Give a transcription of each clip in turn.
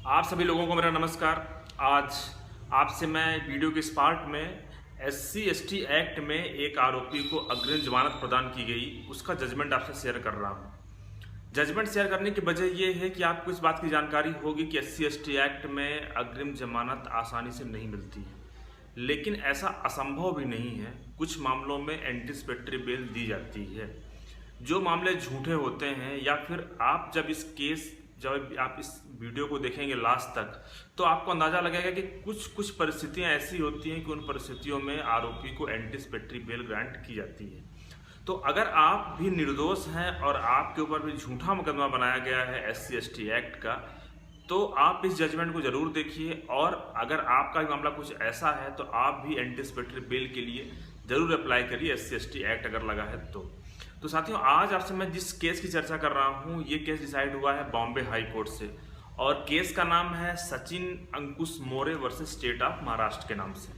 आप सभी लोगों को मेरा नमस्कार। आज आपसे मैं वीडियो के इस पार्ट में SC/ST एक्ट में एक आरोपी को अग्रिम जमानत प्रदान की गई उसका जजमेंट आपसे शेयर कर रहा हूँ। जजमेंट शेयर करने की वजह यह है कि आपको इस बात की जानकारी होगी कि SC/ST एक्ट में अग्रिम जमानत आसानी से नहीं मिलती है, लेकिन ऐसा असंभव भी नहीं है। कुछ मामलों में एंटीसिपेटरी बेल दी जाती है। जो मामले झूठे होते हैं या फिर आप जब आप इस वीडियो को देखेंगे लास्ट तक तो आपको अंदाज़ा लगेगा कि कुछ परिस्थितियां ऐसी होती हैं कि उन परिस्थितियों में आरोपी को एंटीसिपेटरी बेल ग्रांट की जाती है। तो अगर आप भी निर्दोष हैं और आपके ऊपर भी झूठा मुकदमा बनाया गया है SC/ST एक्ट का, तो आप इस जजमेंट को ज़रूर देखिए। और अगर आपका भी मामला कुछ ऐसा है तो आप भी एंटीसिपेटरी बेल के लिए ज़रूर अप्लाई करिए SC/ST एक्ट अगर लगा है तो साथियों, आज आपसे मैं जिस केस की चर्चा कर रहा हूँ ये केस डिसाइड हुआ है बॉम्बे हाई कोर्ट से, और केस का नाम है सचिन अंकुश मोरे वर्सेस स्टेट ऑफ महाराष्ट्र के नाम से।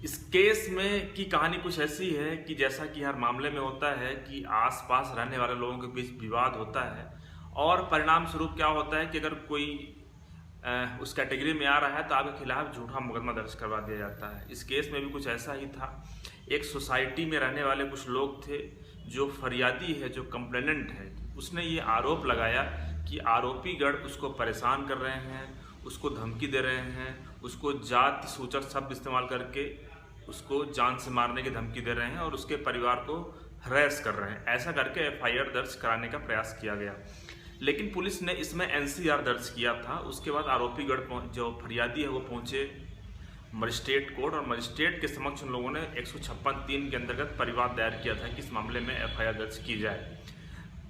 इस केस में की कहानी कुछ ऐसी है कि जैसा कि हर मामले में होता है कि आसपास रहने वाले लोगों के बीच विवाद होता है और परिणाम स्वरूप क्या होता है कि अगर कोई उस कैटेगरी में आ रहा है तो आपके खिलाफ झूठा मुकदमा दर्ज करवा दिया जाता है। इस केस में भी कुछ ऐसा ही था। एक सोसाइटी में रहने वाले कुछ लोग थे, जो फरियादी है, जो कंप्लेनेंट है, उसने ये आरोप लगाया कि आरोपीगण उसको परेशान कर रहे हैं, उसको धमकी दे रहे हैं, उसको जाति सूचक शब्द इस्तेमाल करके उसको जान से मारने की धमकी दे रहे हैं और उसके परिवार को हरेस कर रहे हैं। ऐसा करके FIR दर्ज कराने का प्रयास किया गया, लेकिन पुलिस ने इसमें NCR दर्ज किया था। उसके बाद आरोपीगण जो फरियादी है वो पहुंचे मजिस्ट्रेट कोर्ट, और मजिस्ट्रेट के समक्ष उन लोगों ने 156(3) के अंतर्गत परिवाद दायर किया था कि इस मामले में FIR दर्ज की जाए।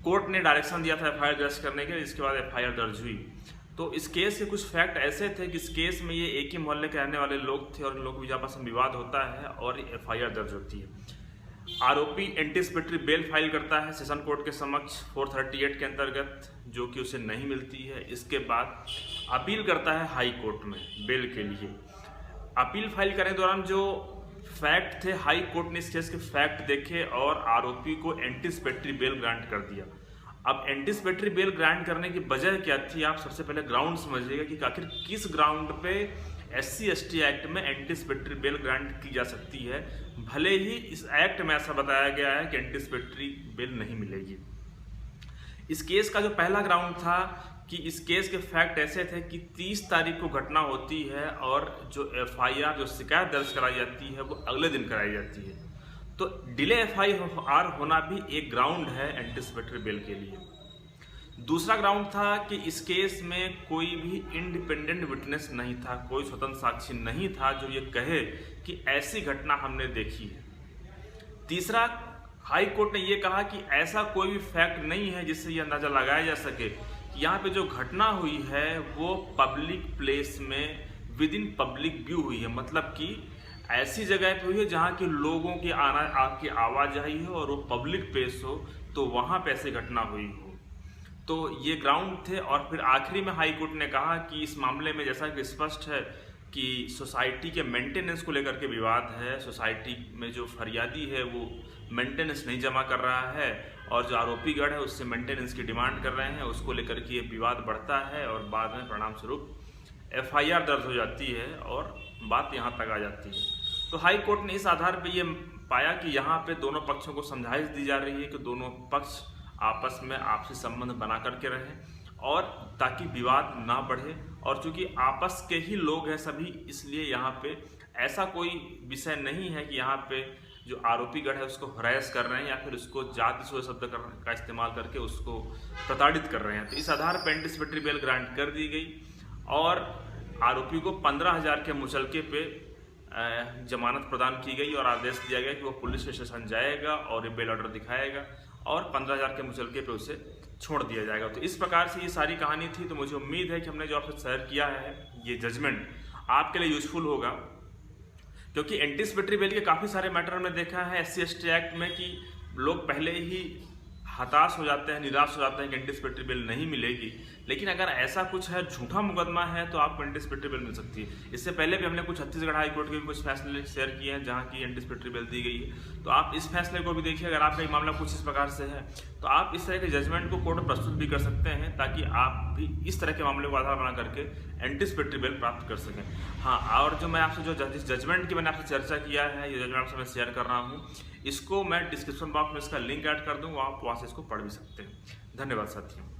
कोर्ट ने डायरेक्शन दिया था FIR दर्ज करने के, इसके बाद FIR दर्ज हुई। तो इस केस के कुछ फैक्ट ऐसे थे कि इस केस में ये एक ही मोहल्ले के रहने वाले लोग थे और इन लोगों के बीच आपस में विवाद होता है और FIR दर्ज होती है। आरोपी एंटीसिपेटरी बेल फाइल करता है सेशन कोर्ट के समक्ष 438 के अंतर्गत, जो कि उसे नहीं मिलती है। इसके बाद अपील करता है हाई कोर्ट में बेल के लिए। अपील फाइल करने के दौरान जो फैक्ट थे, हाई कोर्ट ने इस केस के फैक्ट देखे और आरोपी को एंटीसिपेटरी बेल ग्रांट कर दिया। अब एंटीसिपेटरी बेल ग्रांट करने की वजह क्या थी, आप सबसे पहले ग्राउंड समझिएगा कि आखिर किस ग्राउंड पे SC/ST एक्ट में एंटीसिपेटरी बेल ग्रांट की जा सकती है। भले ही इस एक्ट में ऐसा बताया गया है कि एंटीसिपेटरी बेल नहीं मिलेगी। इस केस का जो पहला ग्राउंड था कि इस केस के फैक्ट ऐसे थे कि 30 तारीख को घटना होती है और जो FIR जो शिकायत दर्ज कराई जाती है वो अगले दिन कराई जाती है। तो डिले FIR होना भी एक ग्राउंड है एंटीसिपेटरी बेल के लिए। दूसरा ग्राउंड था कि इस केस में कोई भी इंडिपेंडेंट विटनेस नहीं था, कोई स्वतंत्र साक्षी नहीं था जो ये कहे कि ऐसी घटना हमने देखी है। तीसरा, हाई कोर्ट ने ये कहा कि ऐसा कोई भी फैक्ट नहीं है जिससे ये अंदाजा लगाया जा सके कि यहाँ पे जो घटना हुई है वो पब्लिक प्लेस में विद इन पब्लिक व्यू हुई है, मतलब कि ऐसी जगह पे हुई है जहाँ के लोगों की आपकी आवाजाही हो और वो पब्लिक प्लेस हो, तो वहाँ पे ऐसी घटना हुई हो। तो ये ग्राउंड थे। और फिर आखिरी में हाई कोर्ट ने कहा कि इस मामले में जैसा कि स्पष्ट है कि सोसाइटी के मेंटेनेंस को लेकर के विवाद है, सोसाइटी में जो फरियादी है वो मेंटेनेंस नहीं जमा कर रहा है और जो आरोपीगण है उससे मेंटेनेंस की डिमांड कर रहे हैं, उसको लेकर के ये विवाद बढ़ता है और बाद में परिणाम स्वरूप FIR दर्ज हो जाती है और बात यहाँ तक आ जाती है। तो हाई कोर्ट ने इस आधार पर यह पाया कि यहाँ पे दोनों पक्षों को समझाइश दी जा रही है कि दोनों पक्ष आपस में आपसी संबंध बना करके रहें और ताकि विवाद ना बढ़े। और चूंकि आपस के ही लोग हैं सभी, इसलिए यहाँ पे ऐसा कोई विषय नहीं है कि यहाँ पे जो आरोपीगण है उसको हरास कर रहे हैं या फिर उसको जाति सूचक शब्द का इस्तेमाल करके उसको प्रताड़ित कर रहे हैं। तो इस आधार पर एंटीसिपेटरी बेल ग्रांट कर दी गई और आरोपी को 15,000 के मुचलके पे जमानत प्रदान की गई और आदेश दिया गया कि वो पुलिस स्टेशन जाएगा और ये बेल ऑर्डर दिखाएगा और 15,000 के मुचलके पे उसे छोड़ दिया जाएगा। तो इस प्रकार से ये सारी कहानी थी। तो मुझे उम्मीद है कि हमने जो आपसे शेयर किया है ये जजमेंट आपके लिए यूजफुल होगा, क्योंकि एंटीसिपेटरी बेल के काफ़ी सारे मैटर हमने देखा है SC/ST एक्ट में कि लोग पहले ही हताश हो जाते हैं, निराश हो जाते हैं कि एंटीसिपेटरी बेल नहीं मिलेगी। लेकिन अगर ऐसा कुछ है, झूठा मुकदमा है, तो आपको एंटीसिपेटरी बेल मिल सकती है। इससे पहले भी हमने कुछ छत्तीसगढ़ हाई कोर्ट के भी कुछ फैसले शेयर किए हैं जहां की एंटीसिपेटरी बेल दी गई है। तो आप इस फैसले को भी देखिए। अगर आपका मामला कुछ इस प्रकार से है तो आप इस तरह के जजमेंट को कोर्ट में प्रस्तुत भी कर सकते हैं ताकि आप भी इस तरह के मामले को आधार बना करके एंटिसिपेटरी बेल प्राप्त कर सकें। हाँ, और जो मैं आपसे जो जजमेंट की मैंने आपसे चर्चा किया है, ये जजमेंट आपसे मैं शेयर कर रहा हूँ, इसको मैं डिस्क्रिप्शन बॉक्स में इसका लिंक ऐड कर दूँ, आप वहाँ से इसको पढ़ भी सकते हैं। धन्यवाद साथियों।